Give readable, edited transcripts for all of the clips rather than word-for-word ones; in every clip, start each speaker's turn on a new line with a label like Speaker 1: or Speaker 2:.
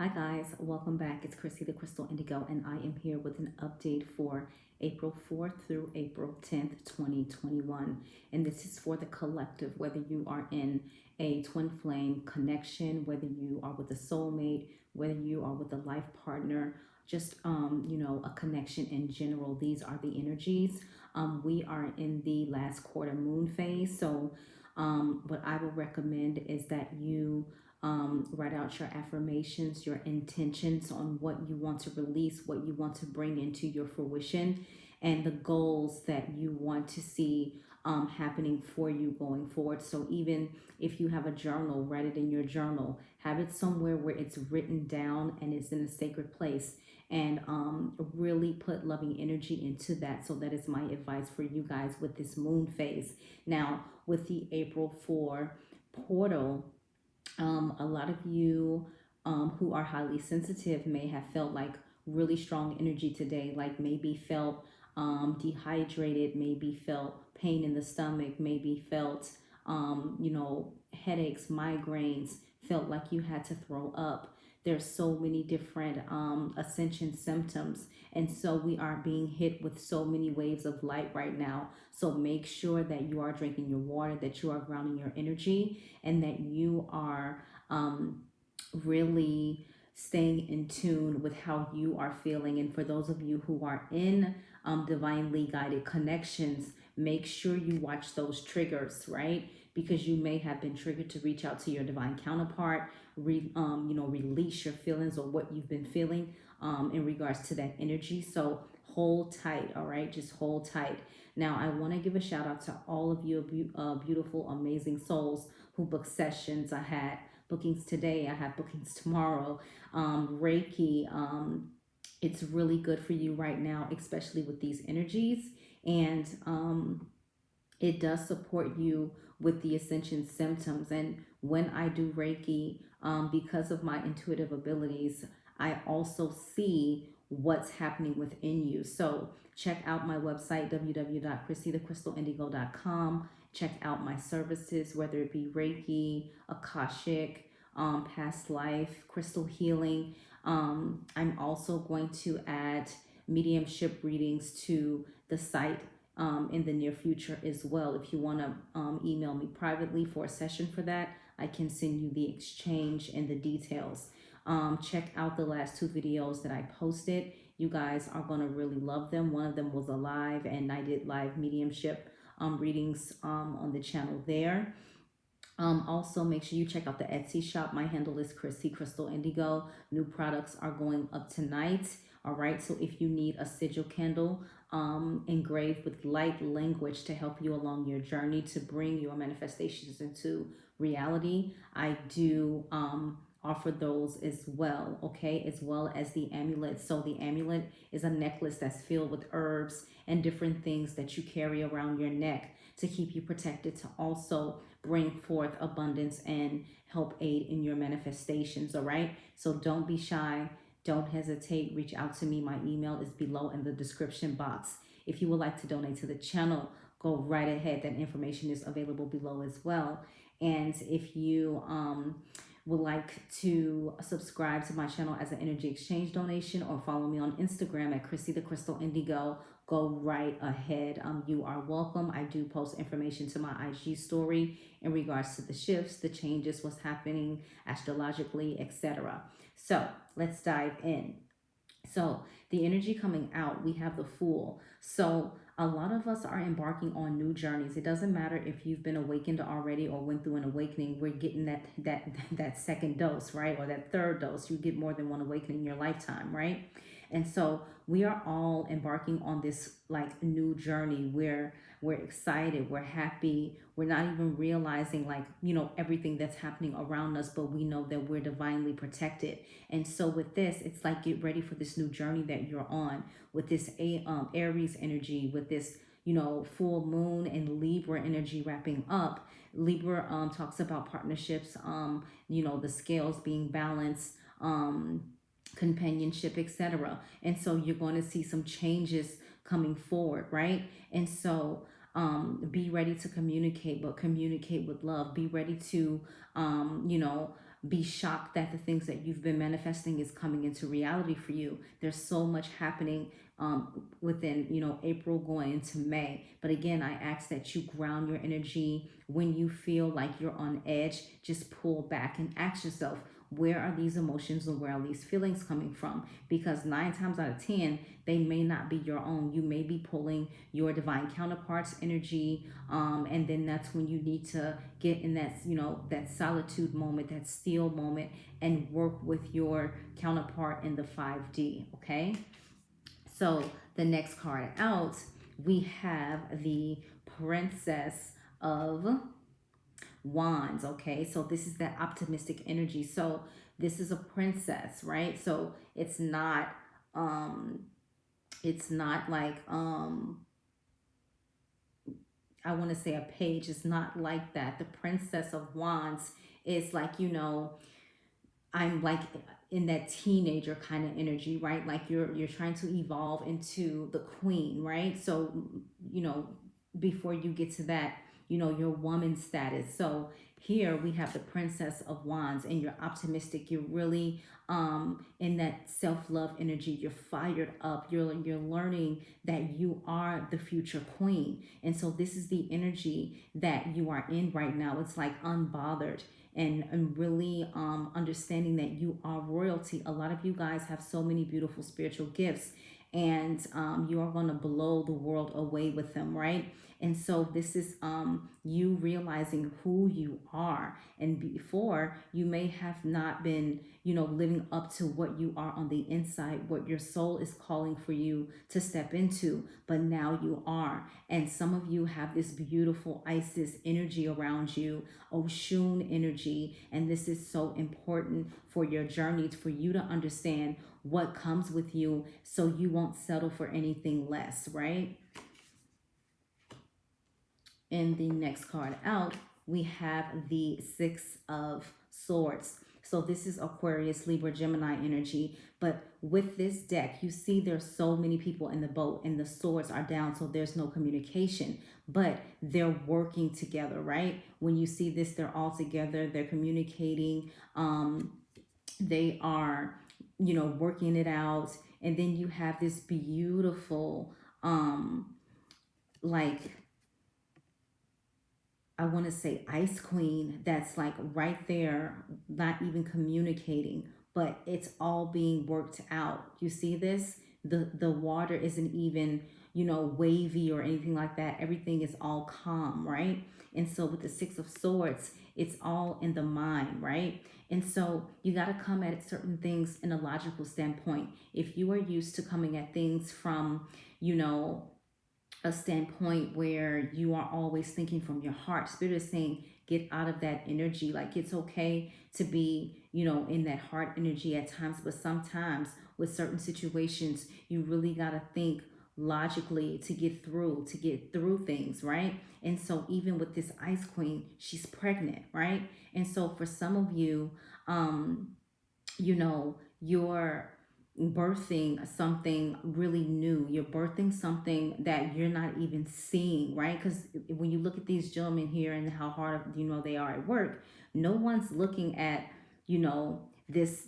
Speaker 1: Hi guys, welcome back. It's Chrissy the Crystal Indigo, and I am here with an update for April 4th through April 10th, 2021. And this is for the collective, whether you are in a twin flame connection, whether you are with a soulmate, whether you are with a life partner, just a connection in general. These are the energies. We are in the last quarter moon phase. So what I would recommend is that you write out your affirmations, your intentions on what you want to release, what you want to bring into your fruition, and the goals that you want to see happening for you going forward. So even if you have a journal, write it in your journal. Have it somewhere where it's written down and it's in a sacred place. And really put loving energy into that. So that is my advice for you guys with this moon phase. Now, with the April 4 portal, a lot of you who are highly sensitive may have felt like really strong energy today, like maybe felt dehydrated, maybe felt pain in the stomach, maybe felt, headaches, migraines, felt like you had to throw up. There's so many different ascension symptoms. And so we are being hit with so many waves of light right now. So make sure that you are drinking your water, that you are grounding your energy, and that you are really staying in tune with how you are feeling. And for those of you who are in divinely guided connections, make sure you watch those triggers, right? Because you may have been triggered to reach out to your divine counterpart, release your feelings or what you've been feeling in regards to that energy. So hold tight, all right? Just hold tight. Now, I want to give a shout out to all of you beautiful, amazing souls who book sessions. I had bookings today. I have bookings tomorrow. Reiki, it's really good for you right now, especially with these energies. And it does support you with the ascension symptoms. And when I do Reiki, because of my intuitive abilities, I also see what's happening within you. So check out my website, www.chrissythecrystalindigo.com. Check out my services, whether it be Reiki, Akashic, past life, crystal healing. I'm also going to add mediumship readings to the site in the near future as well. If you want to email me privately for a session for that, I can send you the exchange and the details. Check out the last two videos that I posted. You guys are going to really love them. One of them was a live, and I did live mediumship readings on the channel there. Also, make sure you check out the Etsy shop. My handle is Chrissy Crystal Indigo. New products are going up tonight. All right, so if you need a sigil candle engraved with light language to help you along your journey to bring your manifestations into reality, I do offer those as well, okay, as well as the amulet. So the amulet is a necklace that's filled with herbs and different things that you carry around your neck to keep you protected, to also bring forth abundance and help aid in your manifestations. All right, so don't be shy, don't hesitate, reach out to me. My email is below in the description box. If you would like to donate to the channel, go right ahead. That information is available below as well. And if you would like to subscribe to my channel as an energy exchange donation, or follow me on Instagram at Chrissy the Crystal Indigo, go right ahead. You are welcome. I do post information to my IG story in regards to the shifts, the changes, what's happening astrologically, etc. So let's dive in. So the energy coming out, we have the Fool. So a lot of us are embarking on new journeys. It doesn't matter if you've been awakened already or went through an awakening. We're getting that second dose, right? Or that third dose. You get more than one awakening in your lifetime, right? And so we are all embarking on this like new journey where we're excited, we're happy, we're not even realizing everything that's happening around us, but we know that we're divinely protected. And so with this, it's like, get ready for this new journey that you're on with this Aries energy, with this full moon and Libra energy wrapping up. Libra talks about partnerships, the scales being balanced, companionship, etc. And so you're going to see some changes coming forward, right? And so be ready to communicate, but communicate with love. Be ready to be shocked that the things that you've been manifesting is coming into reality for you. There's so much happening within, April going into May. But again, I ask that you ground your energy. When you feel like you're on edge, just pull back and ask yourself, where are these emotions and where are these feelings coming from? Because 9 times out of 10, they may not be your own. You may be pulling your divine counterpart's energy. And then that's when you need to get in that, that solitude moment, that still moment, and work with your counterpart in the 5D. Okay. So the next card out, we have the Princess of Wands. Okay, so this is that optimistic energy. So this is a princess, right? So it's not like I want to say a page. It's not like that. The Princess of Wands is like, I'm like in that teenager kind of energy, right? Like you're trying to evolve into the queen, right? So, before you get to that, your woman status. So here we have the Princess of Wands, and you're optimistic. You're really in that self-love energy. You're fired up. You're learning that you are the future queen. And so this is the energy that you are in right now. It's like unbothered, and really understanding that you are royalty. A lot of you guys have so many beautiful spiritual gifts, and you are going to blow the world away with them, right? And so this is you realizing who you are. And before, you may have not been, living up to what you are on the inside, what your soul is calling for you to step into. But now you are. And some of you have this beautiful Isis energy around you, Oshun energy. And this is so important for your journey, for you to understand what comes with you, so you won't settle for anything less, right? In the next card out, we have the Six of Swords. So this is Aquarius, Libra, Gemini energy. But with this deck, you see there's so many people in the boat, and the swords are down, so there's no communication. But they're working together, right? When you see this, they're all together. They're communicating. They are, working it out. And then you have this beautiful, like, I want to say ice queen that's like right there, not even communicating, but it's all being worked out. You see this? The water isn't even, wavy or anything like that. Everything is all calm, right? And so with the Six of Swords, it's all in the mind, right? And so you got to come at certain things in a logical standpoint. If you are used to coming at things from, a standpoint where you are always thinking from your heart, Spirit is saying, get out of that energy. Like, it's okay to be, in that heart energy at times, but sometimes with certain situations, you really got to think logically to get through things, right? And so even with this Ice Queen, she's pregnant, right? And so for some of you, you're birthing something really new. You're birthing something that you're not even seeing, right? Because when you look at these gentlemen here and how hard they are at work, no one's looking at this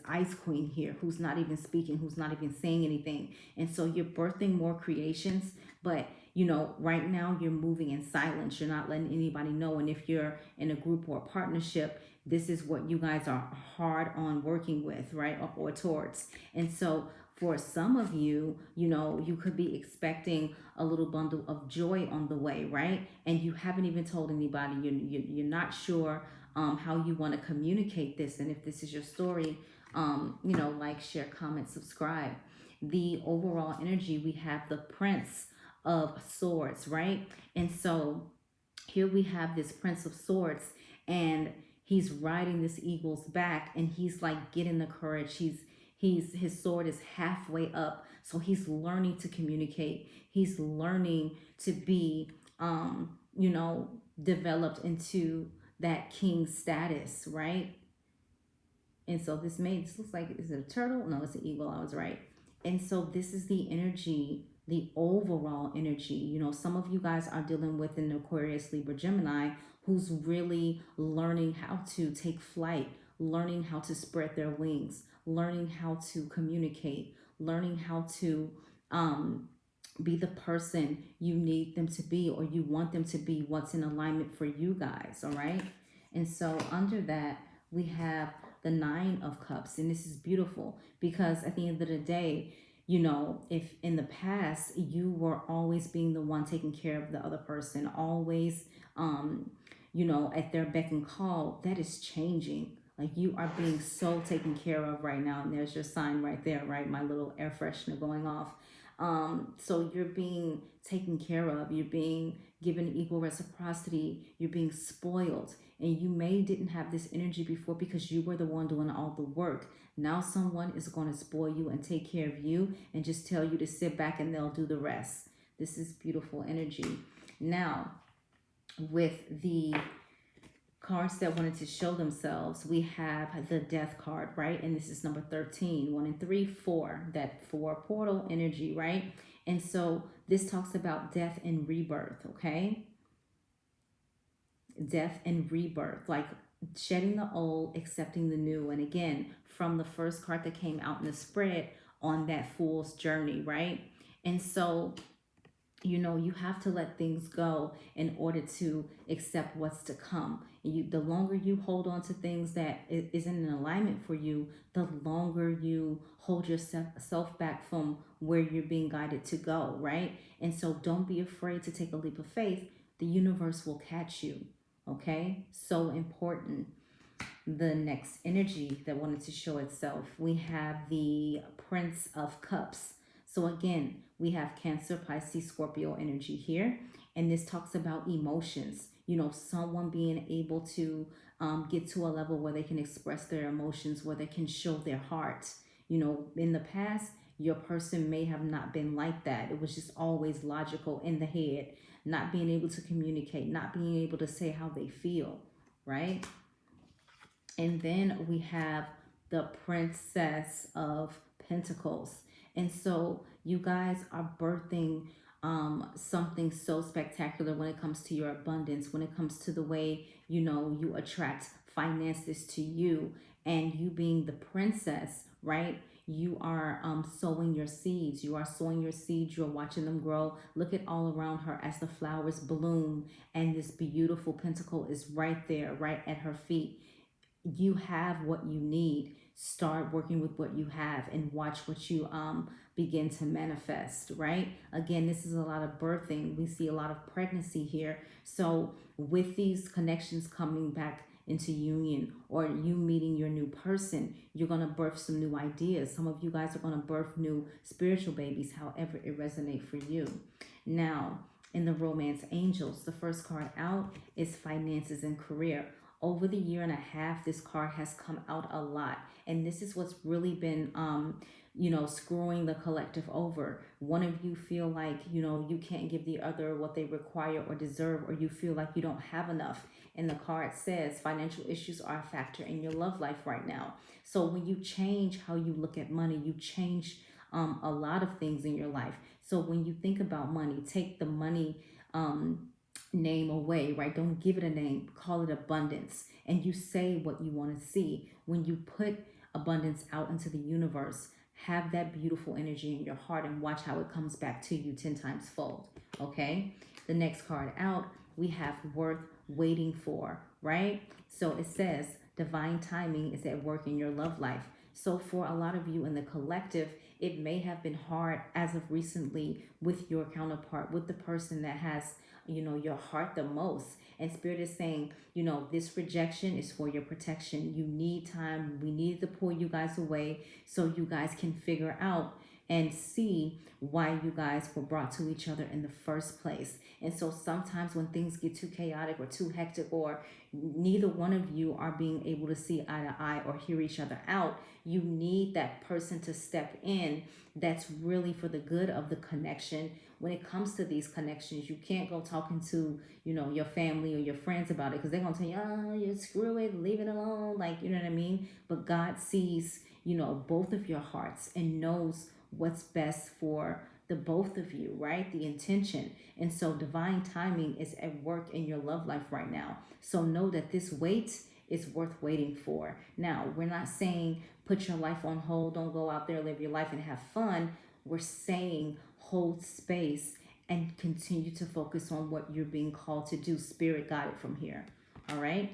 Speaker 1: Ice Queen here who's not even speaking, who's not even saying anything. And so you're birthing more creations, but right now you're moving in silence. You're not letting anybody know. And if you're in a group or a partnership, this is what you guys are hard on working with, right? Or towards. And so for some of you, you could be expecting a little bundle of joy on the way, right? And you haven't even told anybody. You're not sure how you want to communicate this. And if this is your story, like, share, comment, subscribe. The overall energy, we have the Prince of Swords, right? And so here we have this Prince of Swords, and he's riding this eagle's back, and he's like getting the courage. His sword is halfway up, so he's learning to communicate. He's learning to be developed into that king status, right? And so this looks like, is it a turtle? No, it's an eagle. I was right. And so this is the energy, the overall energy. Some of you guys are dealing with an Aquarius, Libra, Gemini who's really learning how to take flight, learning how to spread their wings, learning how to communicate, learning how to um, be the person you need them to be, or you want them to be, what's in alignment for you guys. All right. And so under that, we have the Nine of Cups. And this is beautiful because at the end of the day, you know, if in the past you were always being the one taking care of the other person, always, you know, at their beck and call, that is changing. Like you are being so taken care of right now. And there's your sign right there, right? My little air freshener going off. So you're being taken care of, you're being given equal reciprocity, you're being spoiled. And you may didn't have this energy before because you were the one doing all the work. Now someone is going to spoil you and take care of you and just tell you to sit back and they'll do the rest. This is beautiful energy. Now, with the cards that wanted to show themselves, we have the Death card, right? And this is number 13, 1 and 3, 4, that 4 portal energy, right? And so this talks about death and rebirth, okay? Death and rebirth, like shedding the old, accepting the new. And again, from the first card that came out in the spread, on that fool's journey, right? And so you know, you have to let things go in order to accept what's to come. The longer you hold on to things that isn't in alignment for you, the longer you hold yourself back from where you're being guided to go, right? And so don't be afraid to take a leap of faith. The universe will catch you, okay? So important. The next energy that wanted to show itself, we have the Prince of Cups. So again, we have Cancer, Pisces, Scorpio energy here. And this talks about emotions. You know, someone being able to get to a level where they can express their emotions, where they can show their heart. You know, in the past, your person may have not been like that. It was just always logical in the head, not being able to communicate, not being able to say how they feel, right? And then we have the Princess of Pentacles. And so you guys are birthing something so spectacular when it comes to your abundance, when it comes to the way, you know, you attract finances to you, and you being the princess, right? You are sowing your seeds. You are sowing your seeds. You're watching them grow. Look at all around her as the flowers bloom, and this beautiful pentacle is right there, right at her feet. You have what you need. Start working with what you have and watch what you begin to manifest, right? Again, this is a lot of birthing. We see a lot of pregnancy here. So with these connections coming back into union, or you meeting your new person, you're going to birth some new ideas. Some of you guys are going to birth new spiritual babies, however it resonates for you. Now, in the Romance Angels, the first card out is finances and career. Over the year and a half, this card has come out a lot. And this is what's really been, you know, screwing the collective over. One of you feel like, you know, you can't give the other what they require or deserve, or you feel like you don't have enough. And the card says financial issues are a factor in your love life right now. So when you change how you look at money, you change a lot of things in your life. So when you think about money, take the money name away, right? Don't give it a name, call it abundance. And you say what you want to see. When you put abundance out into the universe, have that beautiful energy in your heart and watch how it comes back to you 10 times fold. Okay. The next card out, we have worth waiting for, right? So it says divine timing is at work in your love life. So for a lot of you in the collective, it may have been hard as of recently with your counterpart, with the person that has, you know, your heart the most. And Spirit is saying, you know, this rejection is for your protection. You need time. We need to pull you guys away so you guys can figure out and see why you guys were brought to each other in the first place. And so sometimes when things get too chaotic or too hectic, or neither one of you are being able to see eye to eye or hear each other out, you need that person to step in that's really for the good of the connection. When it comes to these connections, you can't go talking to, you know, your family or your friends about it, because they're going to tell you, oh, you screw it, leave it alone. Like, you know what I mean? But God sees, you know, both of your hearts and knows what's best for the both of you, right? The intention. And so divine timing is at work in your love life right now. So know that this wait is worth waiting for. Now, we're not saying put your life on hold, don't go out there, live your life and have fun. We're saying hold space and continue to focus on what you're being called to do. Spirit got it from here. All right.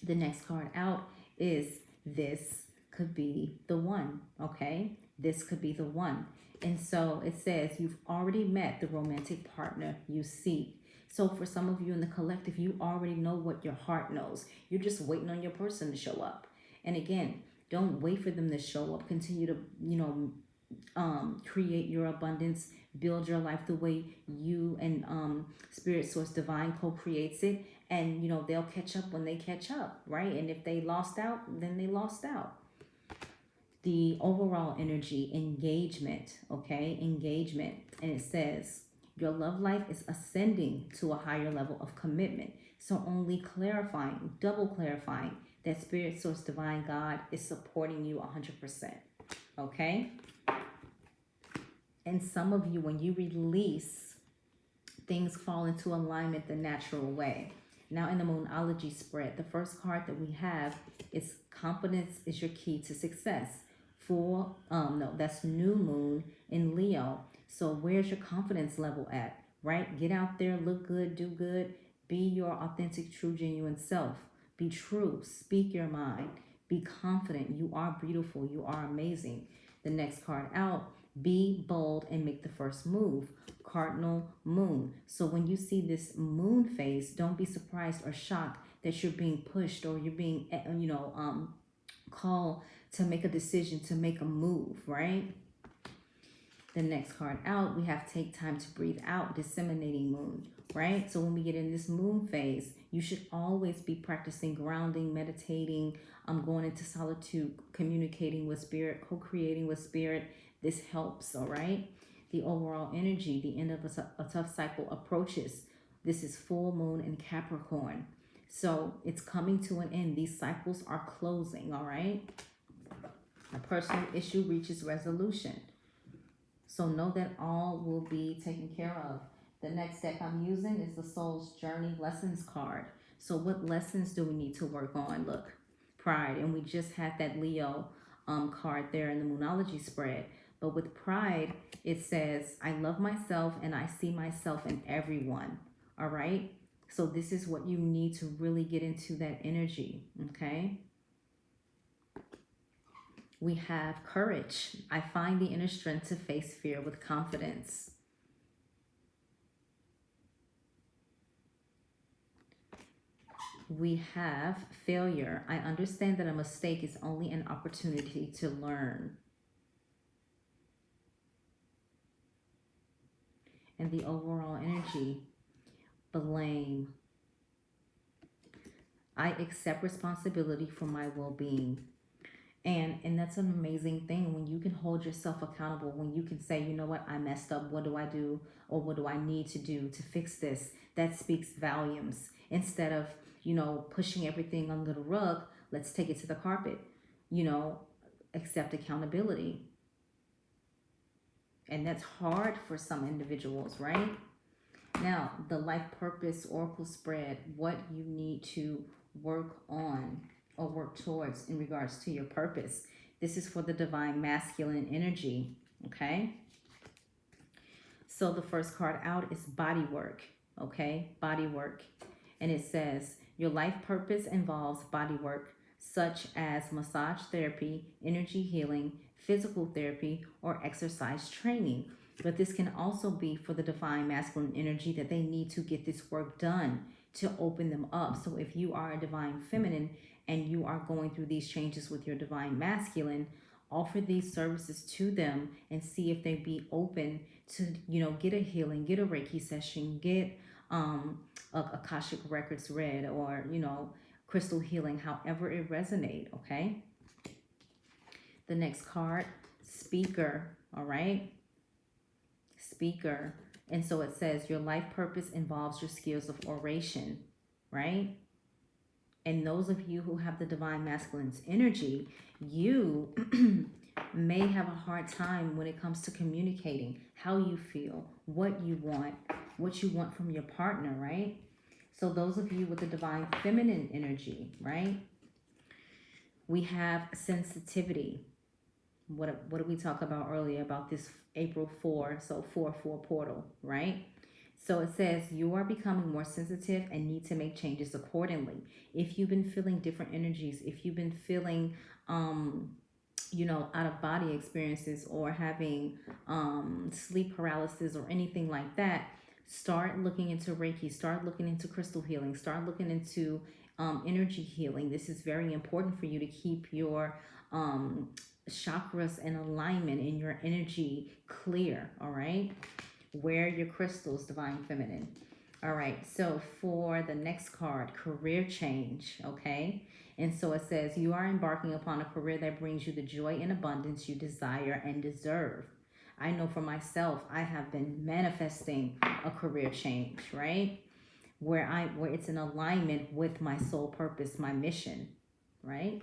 Speaker 1: The next card out is this could be the one. Okay. This could be the one. And so it says you've already met the romantic partner you seek. So for some of you in the collective, you already know what your heart knows. You're just waiting on your person to show up. And again, don't wait for them to show up. Continue to, create your abundance, build your life the way you and Spirit Source Divine co-creates it. And, they'll catch up when they catch up, right? And if they lost out, then they lost out. The overall energy, engagement, okay? Engagement. And it says, your love life is ascending to a higher level of commitment. So only clarifying, double clarifying that Spirit Source Divine God is supporting you 100%, okay? And some of you, when you release, things fall into alignment the natural way. Now in the Moonology spread, the first card that we have is confidence is your key to success. That's new moon in Leo. So where's your confidence level at, right? Get out there, look good, do good, be your authentic, true, genuine self. Be true, speak your mind, be confident. You are beautiful, you are amazing. The next card out, be bold and make the first move. Cardinal moon. So when you see this moon phase, don't be surprised or shocked that you're being pushed or you're being, called to make a decision, to make a move, right? The next card out, we have take time to breathe out, disseminating moon, right? So when we get in this moon phase, you should always be practicing grounding, meditating, going into solitude, communicating with spirit, co-creating with spirit. This helps, all right? The overall energy, the end of a tough cycle approaches. This is full moon in Capricorn. So it's coming to an end. These cycles are closing, all right? A personal issue reaches resolution. So know that all will be taken care of. The next deck I'm using is the Soul's Journey Lessons card. So what lessons do we need to work on? Look, pride. And we just had that Leo card there in the Moonology spread. But with pride, it says, I love myself and I see myself in everyone. All right? So this is what you need to really get into that energy, okay? We have courage. I find the inner strength to face fear with confidence. We have failure. I understand that a mistake is only an opportunity to learn. And the overall energy, blame. I accept responsibility for my well-being. And that's an amazing thing when you can hold yourself accountable, when you can say, you know what, I messed up. What do I do? Or what do I need to do to fix this? That speaks volumes. Instead of, pushing everything under the rug, let's take it to the carpet. Accept accountability. And that's hard for some individuals, right? Now, the Life Purpose Oracle spread, what you need to work on or work towards in regards to your purpose. This is for the Divine Masculine energy, okay? So the first card out is body work, okay? Body work. And it says, your life purpose involves body work, such as massage therapy, energy healing, physical therapy, or exercise training. But this can also be for the Divine Masculine energy that they need to get this work done to open them up. So if you are a Divine Feminine and you are going through these changes with your Divine Masculine, offer these services to them and see if they'd be open to, get a healing, get a Reiki session, get Akashic Records read, or, crystal healing, however it resonate, okay? The next card, speaker, all right? Speaker. And so it says your life purpose involves your skills of oration, right? And those of you who have the Divine Masculine's energy, you may have a hard time when it comes to communicating how you feel, what you want from your partner, right? So those of you with the divine feminine energy, right? We have sensitivity. What did we talk about earlier about this April 4? So 4-4 portal, right? So it says you are becoming more sensitive and need to make changes accordingly. If you've been feeling different energies, if you've been feeling out of body experiences or having sleep paralysis or anything like that, start looking into Reiki, start looking into crystal healing, start looking into energy healing. This is very important for you to keep your chakras in alignment and your energy clear. All right. Wear your crystals, divine feminine. All right, so for the next card, career change, okay? And so it says, you are embarking upon a career that brings you the joy and abundance you desire and deserve. I know for myself, I have been manifesting a career change, right? Where it's in alignment with my soul purpose, my mission, right?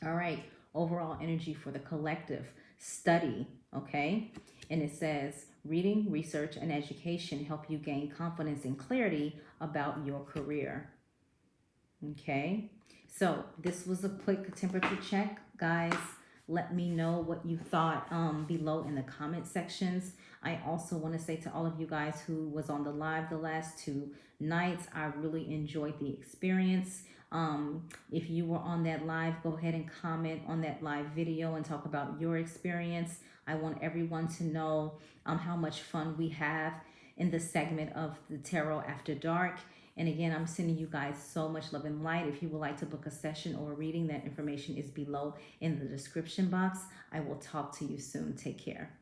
Speaker 1: All right, overall energy for the collective, study, okay? And it says, reading, research, and education help you gain confidence and clarity about your career. Okay, so this was a quick temperature check, guys. Let me know what you thought below in the comment sections. I also want to say to all of you guys who was on the live the last 2 nights, I really enjoyed the experience. If you were on that live, go ahead and comment on that live video and talk about your experience. I want everyone to know how much fun we have in the segment of the Tarot After Dark. And again, I'm sending you guys so much love and light. If you would like to book a session or a reading, that information is below in the description box. I will talk to you soon. Take care.